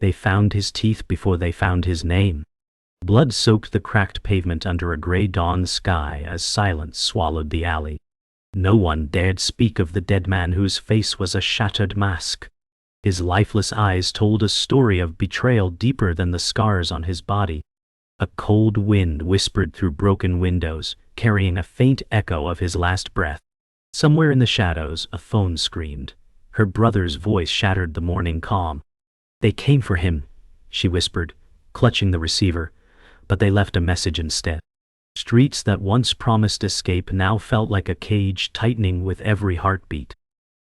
They found his teeth before they found his name. Blood soaked the cracked pavement under a gray dawn sky as silence swallowed the alley. No one dared speak of the dead man whose face was a shattered mask. His lifeless eyes told a story of betrayal deeper than the scars on his body. A cold wind whispered through broken windows, carrying a faint echo of his last breath. Somewhere in the shadows, a phone screamed. Her brother's voice shattered the morning calm. "They came for him," she whispered, clutching the receiver, but they left a message instead. Streets that once promised escape now felt like a cage tightening with every heartbeat.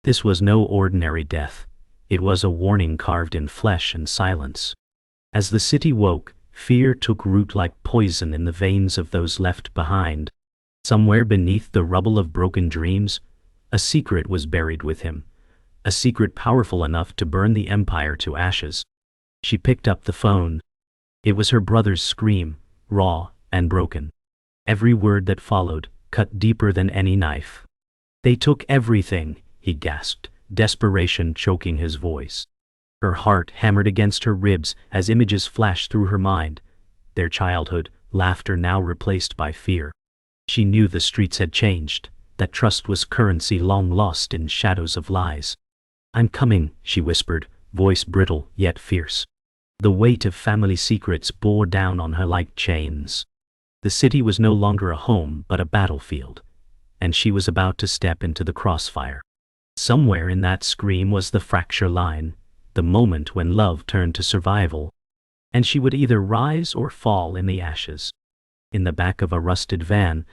This was no ordinary death. It was a warning carved in flesh and silence. As the city woke, fear took root like poison in the veins of those left behind. Somewhere beneath the rubble of broken dreams, a secret was buried with him, a secret powerful enough to burn the empire to ashes. She picked up the phone. It was her brother's scream, raw and broken. Every word that followed cut deeper than any knife. "They took everything," he gasped, desperation choking his voice. Her heart hammered against her ribs as images flashed through her mind. Their childhood, laughter now replaced by fear. She knew the streets had changed, that trust was currency long lost in shadows of lies. "I'm coming," she whispered, voice brittle yet fierce. The weight of family secrets bore down on her like chains. The city was no longer a home but a battlefield, and she was about to step into the crossfire. Somewhere in that scream was the fracture line, the moment when love turned to survival, and she would either rise or fall in the ashes. In the back of a rusted van,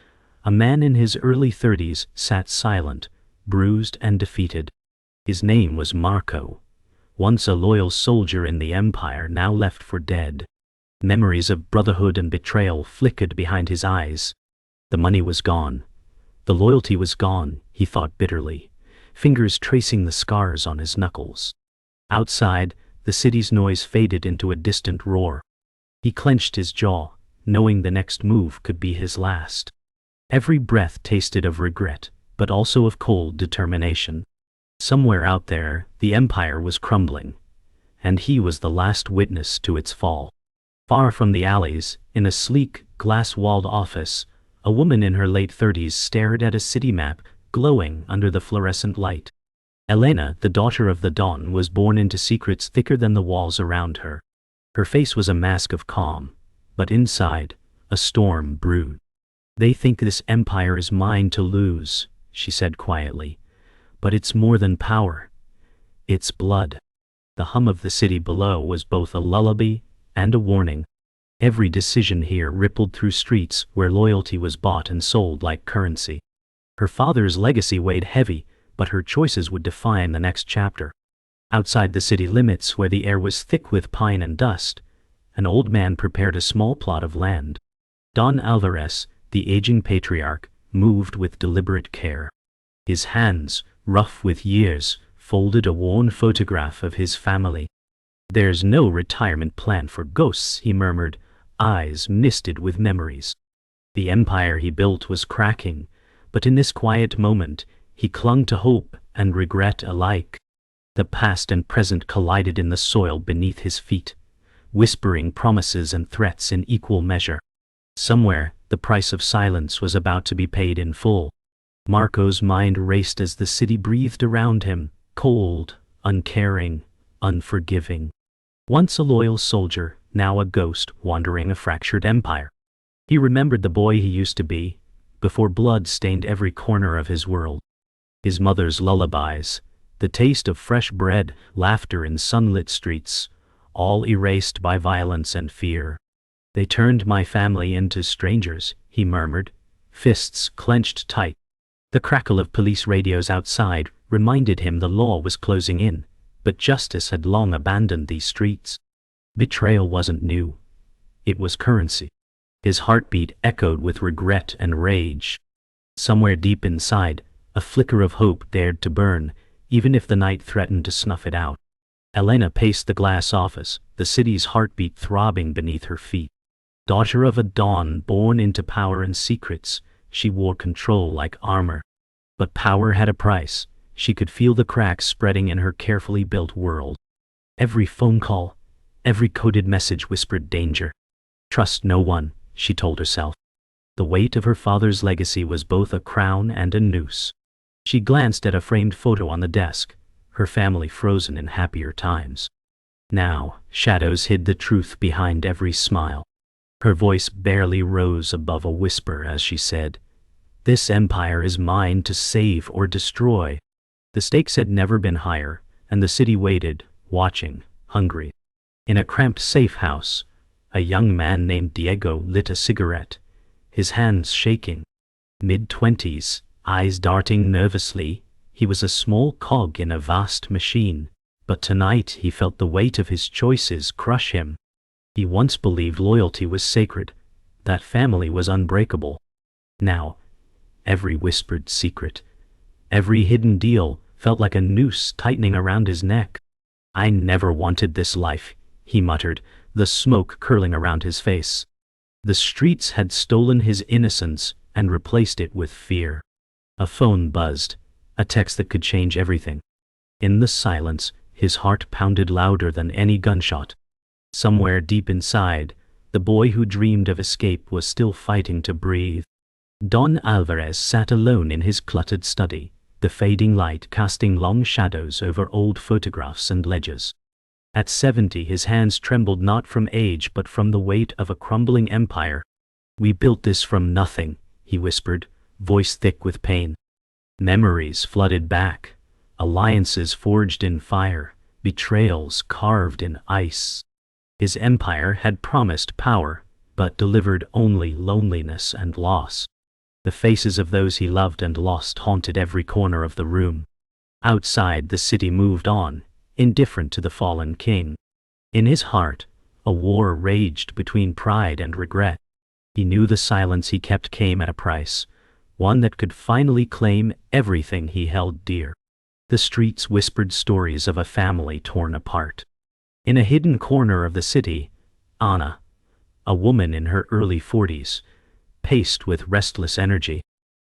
a man in his early 30s sat silent, bruised and defeated. His name was Marco, once a loyal soldier in the Empire, now left for dead. Memories of brotherhood and betrayal flickered behind his eyes. The money was gone. The loyalty was gone, he thought bitterly, fingers tracing the scars on his knuckles. Outside, the city's noise faded into a distant roar. He clenched his jaw, knowing the next move could be his last. Every breath tasted of regret, but also of cold determination. Somewhere out there, the empire was crumbling, and he was the last witness to its fall. Far from the alleys, in a sleek, glass-walled office, a woman in her late 30s stared at a city map glowing under the fluorescent light. Elena, the daughter of the Don, was born into secrets thicker than the walls around her. Her face was a mask of calm, but inside, a storm brewed. "They think this empire is mine to lose," she said quietly. "But it's more than power. It's blood." The hum of the city below was both a lullaby and a warning. Every decision here rippled through streets where loyalty was bought and sold like currency. Her father's legacy weighed heavy, but her choices would define the next chapter. Outside the city limits, where the air was thick with pine and dust, an old man prepared a small plot of land. Don Alvarez, the aging patriarch, moved with deliberate care. His hands, rough with years, folded a worn photograph of his family. "There's no retirement plan for ghosts," he murmured, eyes misted with memories. The empire he built was cracking, but in this quiet moment, he clung to hope and regret alike. The past and present collided in the soil beneath his feet, whispering promises and threats in equal measure. Somewhere, the price of silence was about to be paid in full. Marco's mind raced as the city breathed around him, cold, uncaring, unforgiving. Once a loyal soldier, now a ghost wandering a fractured empire. He remembered the boy he used to be, before blood stained every corner of his world. His mother's lullabies, the taste of fresh bread, laughter in sunlit streets, all erased by violence and fear. "They turned my family into strangers," he murmured, fists clenched tight. The crackle of police radios outside reminded him the law was closing in, but justice had long abandoned these streets. Betrayal wasn't new. It was currency. His heartbeat echoed with regret and rage. Somewhere deep inside, a flicker of hope dared to burn, even if the night threatened to snuff it out. Elena paced the glass office, the city's heartbeat throbbing beneath her feet. Daughter of a Don born into power and secrets, she wore control like armor. But power had a price. She could feel the cracks spreading in her carefully built world. Every phone call, Every coded message whispered danger. Trust no one, she told herself. The weight of her father's legacy was both a crown and a noose. She glanced at a framed photo on the desk, her family frozen in happier times. Now, shadows hid the truth behind every smile. Her voice barely rose above a whisper as she said, "This empire is mine to save or destroy." The stakes had never been higher, and the city waited, watching, hungry. In a cramped safe house, a young man named Diego lit a cigarette, his hands shaking. Mid-20s, eyes darting nervously, he was a small cog in a vast machine, but tonight he felt the weight of his choices crush him. He once believed loyalty was sacred, that family was unbreakable. Now, every whispered secret, every hidden deal felt like a noose tightening around his neck. "I never wanted this life," he muttered, the smoke curling around his face. The streets had stolen his innocence and replaced it with fear. A phone buzzed, a text that could change everything. In the silence, his heart pounded louder than any gunshot. Somewhere deep inside, the boy who dreamed of escape was still fighting to breathe. Don Alvarez sat alone in his cluttered study, the fading light casting long shadows over old photographs and ledgers. At 70, his hands trembled not from age but from the weight of a crumbling empire. "We built this from nothing," he whispered, voice thick with pain. Memories flooded back, alliances forged in fire, betrayals carved in ice. His empire had promised power, but delivered only loneliness and loss. The faces of those he loved and lost haunted every corner of the room. Outside, the city moved on, indifferent to the fallen king. In his heart, a war raged between pride and regret. He knew the silence he kept came at a price, one that could finally claim everything he held dear. The streets whispered stories of a family torn apart. In a hidden corner of the city, Anna, a woman in her early 40s, paced with restless energy.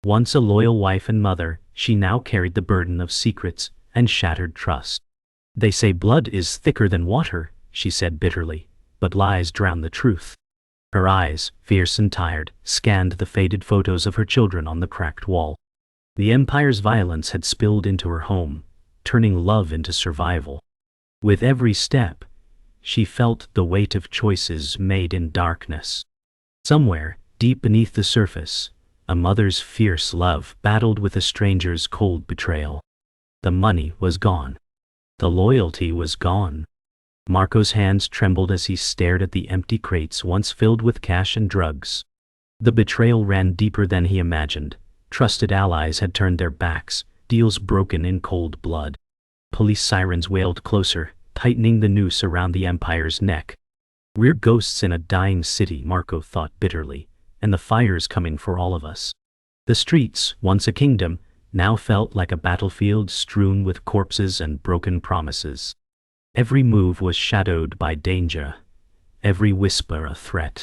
Once a loyal wife and mother, she now carried the burden of secrets and shattered trust. "They say blood is thicker than water," she said bitterly, "but lies drown the truth." Her eyes, fierce and tired, scanned the faded photos of her children on the cracked wall. The empire's violence had spilled into her home, turning love into survival. With every step, she felt the weight of choices made in darkness. Somewhere, deep beneath the surface, a mother's fierce love battled with a stranger's cold betrayal. The money was gone. The loyalty was gone. Marco's hands trembled as he stared at the empty crates once filled with cash and drugs. The betrayal ran deeper than he imagined. Trusted allies had turned their backs, deals broken in cold blood. Police sirens wailed closer, tightening the noose around the empire's neck. "We're ghosts in a dying city," Marco thought bitterly, "and the fire's coming for all of us." The streets, once a kingdom, now felt like a battlefield strewn with corpses and broken promises. Every move was shadowed by danger, every whisper a threat.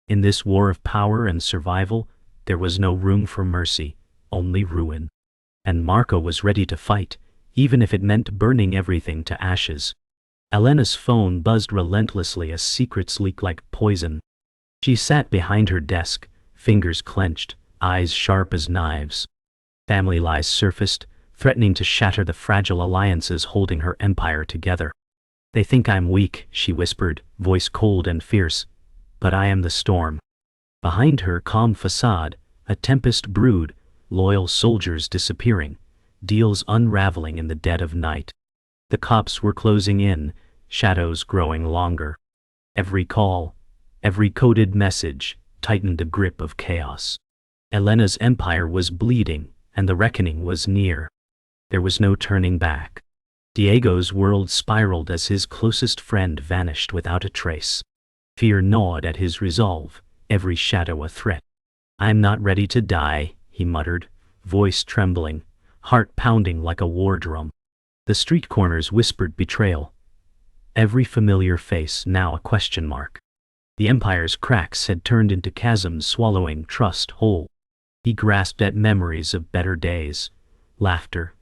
In this war of power and survival, there was no room for mercy, only ruin. And Marco was ready to fight, even if it meant burning everything to ashes. Elena's phone buzzed relentlessly as secrets leaked like poison. She sat behind her desk, fingers clenched, eyes sharp as knives. Family lies surfaced, threatening to shatter the fragile alliances holding her empire together. "They think I'm weak," she whispered, voice cold and fierce, "but I am the storm." Behind her calm facade, a tempest brewed, loyal soldiers disappearing, deals unraveling in the dead of night. The cops were closing in, shadows growing longer. Every call, every coded message, tightened the grip of chaos. Elena's empire was bleeding, and the reckoning was near. There was no turning back. Diego's world spiraled as his closest friend vanished without a trace. Fear gnawed at his resolve, every shadow a threat. "I'm not ready to die," he muttered, voice trembling, heart pounding like a war drum. The street corners whispered betrayal. Every familiar face now a question mark. The empire's cracks had turned into chasms swallowing trust whole. He grasped at memories of better days, laughter,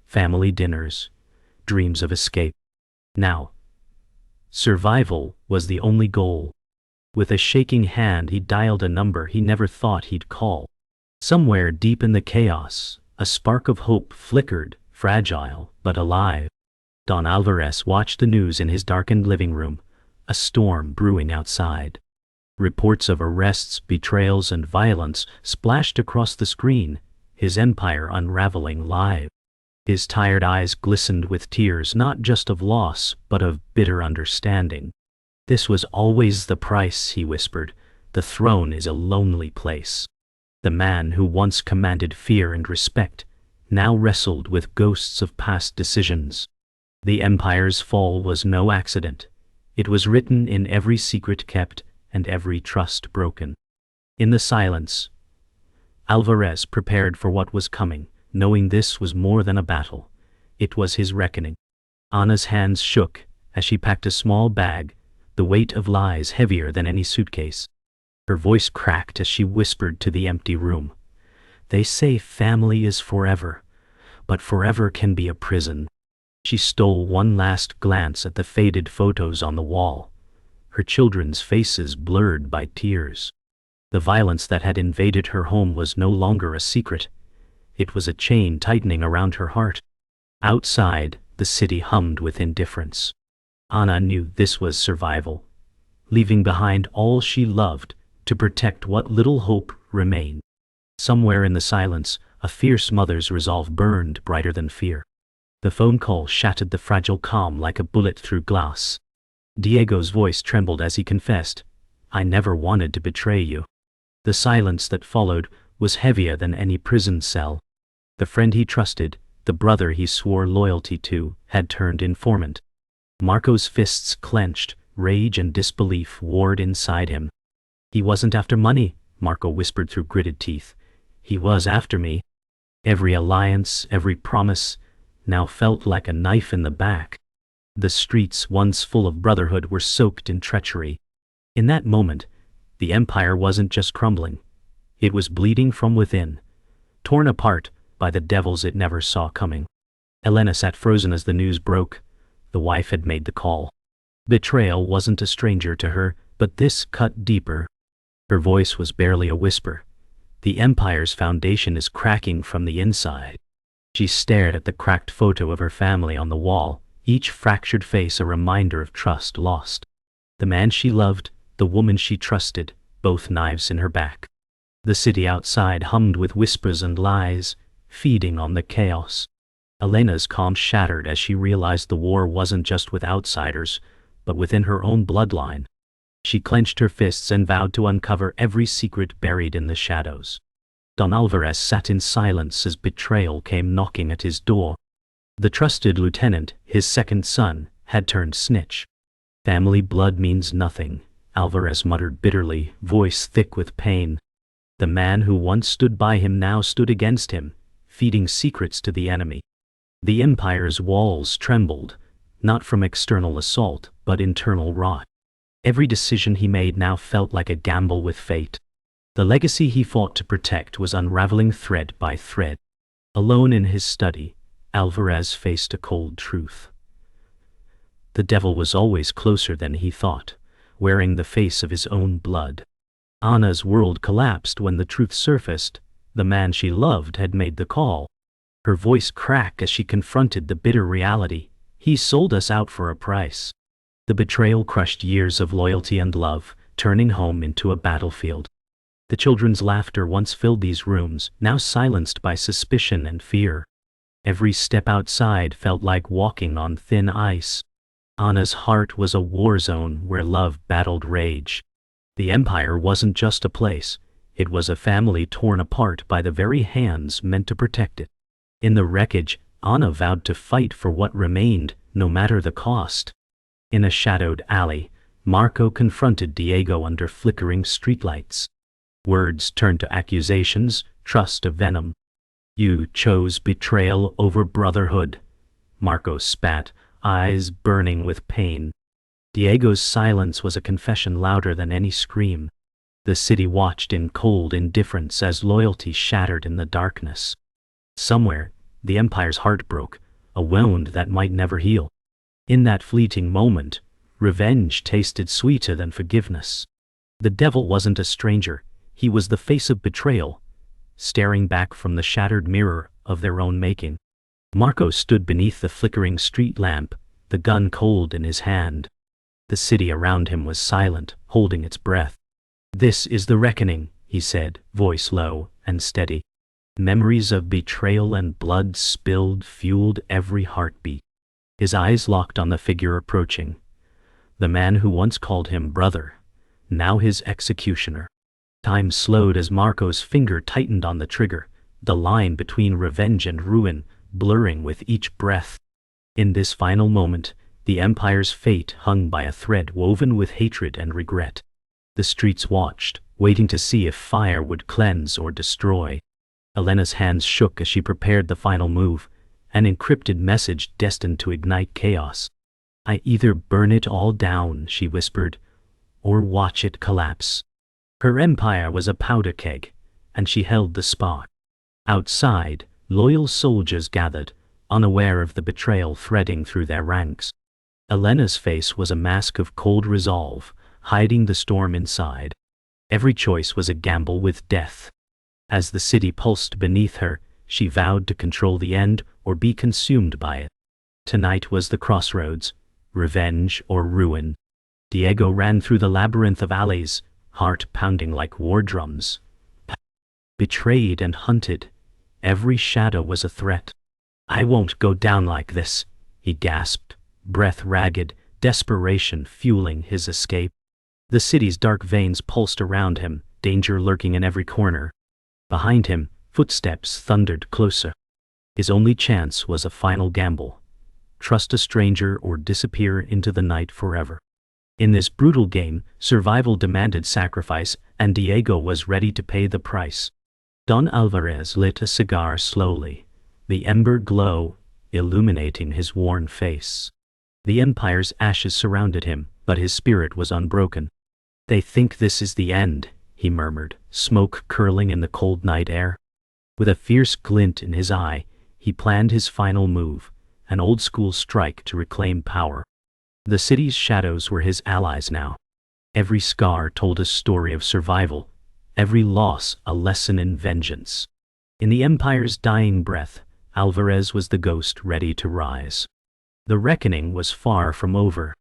family dinners, dreams of escape. Now, Survival was the only goal. With a shaking hand he dialed a number he never thought he'd call. Somewhere deep in the chaos, a spark of hope flickered, fragile but alive. Don Alvarez watched the news in his darkened living room, a storm brewing outside. Reports of arrests, betrayals, and violence splashed across the screen, his empire unraveling live. His tired eyes glistened with tears not just of loss, but of bitter understanding. "This was always the price," he whispered. "The throne is a lonely place." The man who once commanded fear and respect now wrestled with ghosts of past decisions. The empire's fall was no accident. It was written in every secret kept and every trust broken. In the silence, Alvarez prepared for what was coming, knowing this was more than a battle. It was his reckoning. Anna's hands shook as she packed a small bag, the weight of lies heavier than any suitcase. Her voice cracked as she whispered to the empty room. "They say family is forever, but forever can be a prison." She stole one last glance at the faded photos on the wall, her children's faces blurred by tears. The violence that had invaded her home was no longer a secret. It was a chain tightening around her heart. Outside, the city hummed with indifference. Anna knew this was survival, leaving behind all she loved to protect what little hope remained. Somewhere in the silence, a fierce mother's resolve burned brighter than fear. The phone call shattered the fragile calm like a bullet through glass. Diego's voice trembled as he confessed, "I never wanted to betray you." The silence that followed was heavier than any prison cell. The friend he trusted, the brother he swore loyalty to, had turned informant. Marco's fists clenched, rage and disbelief warred inside him. "He wasn't after money," Marco whispered through gritted teeth. "He was after me." Every alliance, every promise, now felt like a knife in the back. The streets, once full of brotherhood, were soaked in treachery. In that moment, the empire wasn't just crumbling. It was bleeding from within, torn apart by the devils it never saw coming. Elena sat frozen as the news broke. The wife had made the call. Betrayal wasn't a stranger to her, but this cut deeper. Her voice was barely a whisper. "The empire's foundation is cracking from the inside." She stared at the cracked photo of her family on the wall, each fractured face a reminder of trust lost. The man she loved, the woman she trusted, both knives in her back. The city outside hummed with whispers and lies, feeding on the chaos. Elena's calm shattered as she realized the war wasn't just with outsiders, but within her own bloodline. She clenched her fists and vowed to uncover every secret buried in the shadows. Don Alvarez sat in silence as betrayal came knocking at his door. The trusted lieutenant, his second son, had turned snitch. "Family blood means nothing," Alvarez muttered bitterly, voice thick with pain. The man who once stood by him now stood against him, feeding secrets to the enemy. The empire's walls trembled, not from external assault, but internal rot. Every decision he made now felt like a gamble with fate. The legacy he fought to protect was unraveling thread by thread. Alone in his study, Alvarez faced a cold truth. The devil was always closer than he thought, wearing the face of his own blood. Anna's world collapsed when the truth surfaced. The man she loved had made the call. Her voice cracked as she confronted the bitter reality. "He sold us out for a price." The betrayal crushed years of loyalty and love, turning home into a battlefield. The children's laughter once filled these rooms, now silenced by suspicion and fear. Every step outside felt like walking on thin ice. Anna's heart was a war zone where love battled rage. The empire wasn't just a place, it was a family torn apart by the very hands meant to protect it. In the wreckage, Anna vowed to fight for what remained, no matter the cost. In a shadowed alley, Marco confronted Diego under flickering streetlights. Words turned to accusations, trust to venom. "You chose betrayal over brotherhood," Marco spat, eyes burning with pain. Diego's silence was a confession louder than any scream. The city watched in cold indifference as loyalty shattered in the darkness. Somewhere, the empire's heart broke, a wound that might never heal. In that fleeting moment, Revenge tasted sweeter than forgiveness. The devil wasn't a stranger, he was the face of betrayal, staring back from the shattered mirror of their own making. Marco stood beneath the flickering street lamp, the gun cold in his hand. The city around him was silent, holding its breath. "This is the reckoning," he said, voice low and steady. Memories of betrayal and blood spilled fueled every heartbeat. His eyes locked on the figure approaching. The man who once called him brother, now his executioner. Time slowed as Marco's finger tightened on the trigger, the line between revenge and ruin blurring with each breath. In this final moment, the Empire's fate hung by a thread woven with hatred and regret. The streets watched, waiting to see if fire would cleanse or destroy. Elena's hands shook as she prepared the final move, an encrypted message destined to ignite chaos. "I either burn it all down," she whispered, "or watch it collapse." Her empire was a powder keg, and she held the spark. Outside, loyal soldiers gathered, unaware of the betrayal threading through their ranks. Elena's face was a mask of cold resolve, hiding the storm inside. Every choice was a gamble with death. As the city pulsed beneath her, she vowed to control the end or be consumed by it. Tonight was the crossroads, revenge or ruin. Diego ran through the labyrinth of alleys, heart pounding like war drums. Betrayed and hunted, every shadow was a threat. "I won't go down like this," he gasped, breath ragged, desperation fueling his escape. The city's dark veins pulsed around him, danger lurking in every corner. Behind him, footsteps thundered closer. His only chance was a final gamble. Trust a stranger or disappear into the night forever. In this brutal game, survival demanded sacrifice, and Diego was ready to pay the price. Don Alvarez lit a cigar slowly, the ember glow illuminating his worn face. The Empire's ashes surrounded him, but his spirit was unbroken. "They think this is the end," he murmured, smoke curling in the cold night air. With a fierce glint in his eye, he planned his final move, an old-school strike to reclaim power. The city's shadows were his allies now. Every scar told a story of survival, every loss a lesson in vengeance. In the Empire's dying breath, Alvarez was the ghost ready to rise. The reckoning was far from over.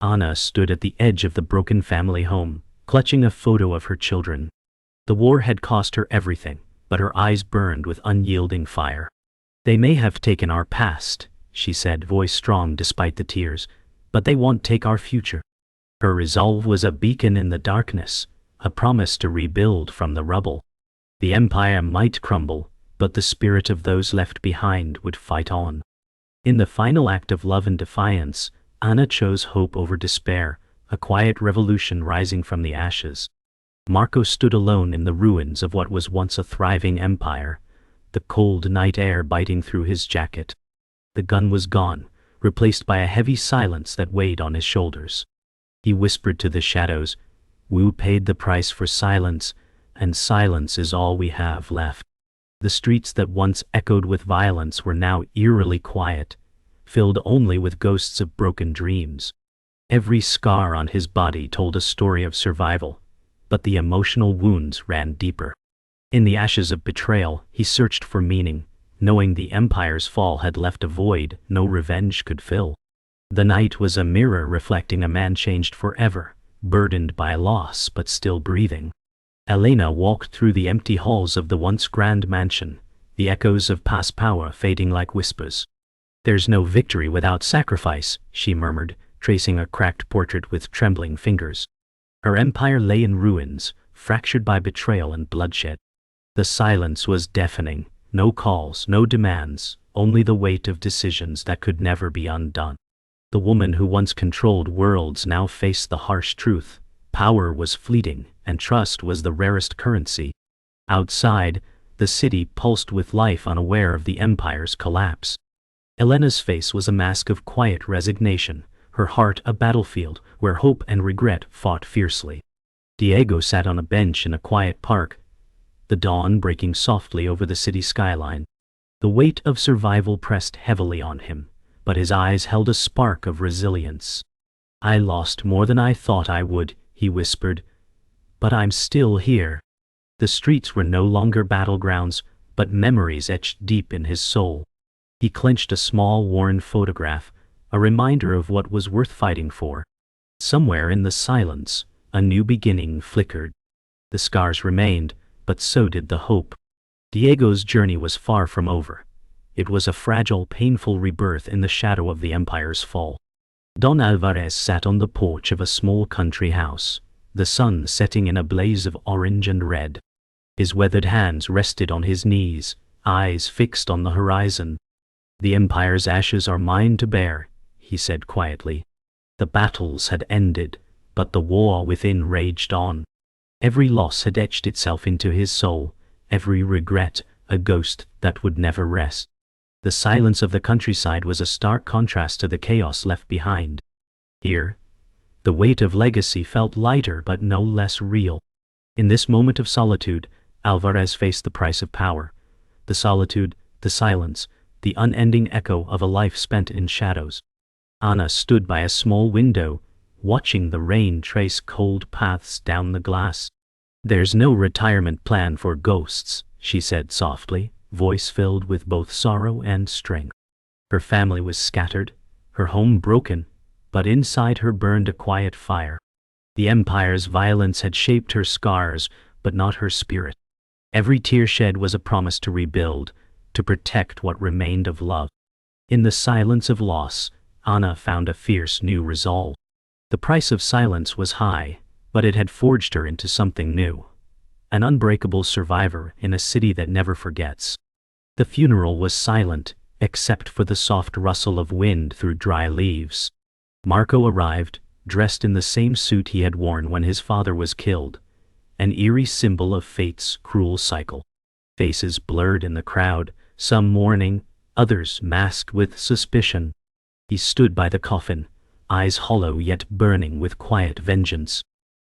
Ana stood at the edge of the broken family home, clutching a photo of her children. The war had cost her everything, but her eyes burned with unyielding fire. "They may have taken our past," she said, voice strong despite the tears, "but they won't take our future." Her resolve was a beacon in the darkness, a promise to rebuild from the rubble. The Empire might crumble, but the spirit of those left behind would fight on. In the final act of love and defiance, Ana chose hope over despair, a quiet revolution rising from the ashes. Marco stood alone in the ruins of what was once a thriving empire, the cold night air biting through his jacket. The gun was gone, replaced by a heavy silence that weighed on his shoulders. He whispered to the shadows, "We paid the price for silence, and silence is all we have left." The streets that once echoed with violence were now eerily quiet, filled only with ghosts of broken dreams. Every scar on his body told a story of survival, but the emotional wounds ran deeper. In the ashes of betrayal, he searched for meaning, knowing the Empire's fall had left a void no revenge could fill. The night was a mirror reflecting a man changed forever, burdened by loss but still breathing. Elena walked through the empty halls of the once grand mansion, the echoes of past power fading like whispers. "There's no victory without sacrifice," she murmured, tracing a cracked portrait with trembling fingers. Her empire lay in ruins, fractured by betrayal and bloodshed. The silence was deafening, no calls, no demands, only the weight of decisions that could never be undone. The woman who once controlled worlds now faced the harsh truth. Power was fleeting, and trust was the rarest currency. Outside, the city pulsed with life, unaware of the Empire's collapse. Elena's face was a mask of quiet resignation, her heart a battlefield where hope and regret fought fiercely. Diego sat on a bench in a quiet park, the dawn breaking softly over the city skyline. The weight of survival pressed heavily on him, but his eyes held a spark of resilience. I lost more than I thought I would, he whispered. But I'm still here. The streets were no longer battlegrounds, but memories etched deep in his soul. He clenched a small worn photograph, a reminder of what was worth fighting for. Somewhere in the silence, a new beginning flickered. The scars remained, but so did the hope. Diego's journey was far from over. It was a fragile, painful rebirth in the shadow of the Empire's fall. Don Alvarez sat on the porch of a small country house, the sun setting in a blaze of orange and red. His weathered hands rested on his knees, eyes fixed on the horizon. The Empire's ashes are mine to bear, he said quietly. The battles had ended, but the war within raged on. Every loss had etched itself into his soul, every regret a ghost that would never rest. The silence of the countryside was a stark contrast to the chaos left behind. Here, the weight of legacy felt lighter but no less real. In this moment of solitude, Alvarez faced the price of power. The solitude, the silence, the unending echo of a life spent in shadows. Ana stood by a small window, watching the rain trace cold paths down the glass. There's no retirement plan for ghosts, she said softly, voice filled with both sorrow and strength. Her family was scattered, her home broken, but inside her burned a quiet fire. The Empire's violence had shaped her scars, but not her spirit. Every tear shed was a promise to rebuild, to protect what remained of love. In the silence of loss, Ana found a fierce new resolve. The price of silence was high, but it had forged her into something new. An unbreakable survivor in a city that never forgets. The funeral was silent, except for the soft rustle of wind through dry leaves. Marco arrived, dressed in the same suit he had worn when his father was killed, an eerie symbol of fate's cruel cycle. Faces blurred in the crowd, some mourning, others masked with suspicion. He stood by the coffin, eyes hollow yet burning with quiet vengeance.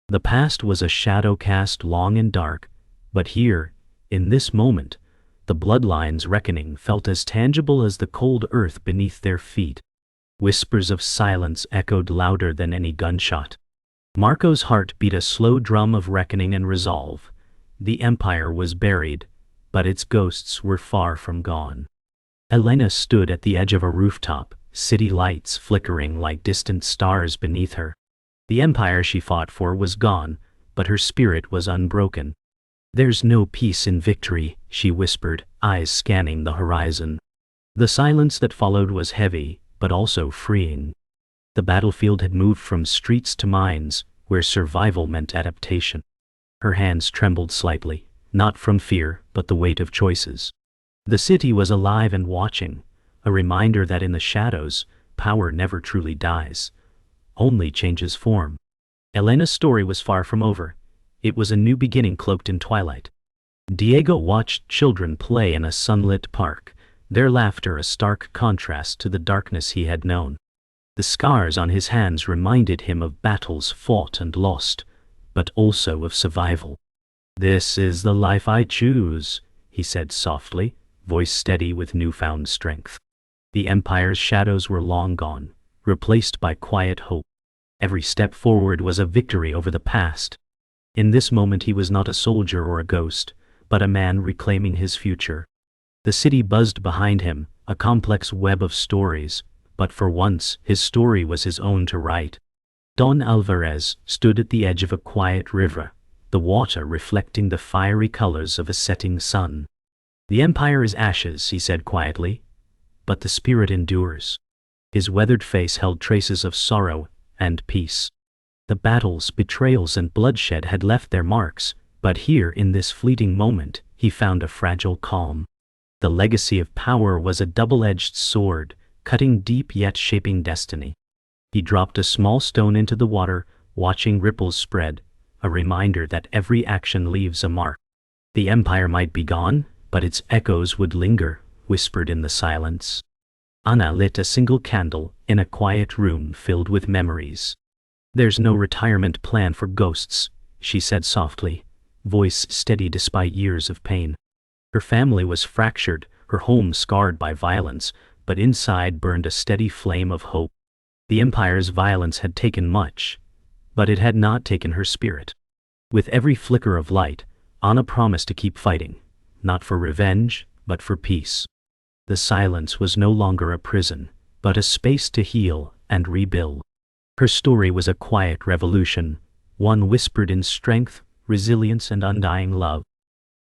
The past was a shadow cast long and dark, but here, in this moment, the bloodline's reckoning felt as tangible as the cold earth beneath their feet. Whispers of silence echoed louder than any gunshot. Marco's heart beat a slow drum of reckoning and resolve. The Empire was buried, but its ghosts were far from gone. Elena stood at the edge of a rooftop, city lights flickering like distant stars beneath her. The Empire she fought for was gone, but her spirit was unbroken. "There's no peace in victory," she whispered, eyes scanning the horizon. The silence that followed was heavy, but also freeing. The battlefield had moved from streets to mines, where survival meant adaptation. Her hands trembled slightly, not from fear, but the weight of choices. The city was alive and watching, a reminder that in the shadows, power never truly dies, only changes form. Elena's story was far from over. It was a new beginning cloaked in twilight. Diego watched children play in a sunlit park, their laughter a stark contrast to the darkness he had known. The scars on his hands reminded him of battles fought and lost, but also of survival. "This is the life I choose," he said softly, voice steady with newfound strength. The Empire's shadows were long gone, replaced by quiet hope. Every step forward was a victory over the past. In this moment he was not a soldier or a ghost, but a man reclaiming his future. The city buzzed behind him, a complex web of stories, but for once his story was his own to write. Don Alvarez stood at the edge of a quiet river, the water reflecting the fiery colors of a setting sun. "The Empire is ashes," he said quietly, "but the spirit endures." His weathered face held traces of sorrow and peace. The battles, betrayals, and bloodshed had left their marks, but here in this fleeting moment he found a fragile calm. The legacy of power was a double-edged sword, cutting deep yet shaping destiny. He dropped a small stone into the water, watching ripples spread, a reminder that every action leaves a mark. The Empire might be gone, but its echoes would linger, whispered in the silence. Ana lit a single candle in a quiet room filled with memories. "There's no retirement plan for ghosts," she said softly, voice steady despite years of pain. Her family was fractured, her home scarred by violence, but inside burned a steady flame of hope. The Empire's violence had taken much, but it had not taken her spirit. With every flicker of light, Anna promised to keep fighting, not for revenge, but for peace. The silence was no longer a prison, but a space to heal and rebuild. Her story was a quiet revolution, one whispered in strength, resilience, and undying love.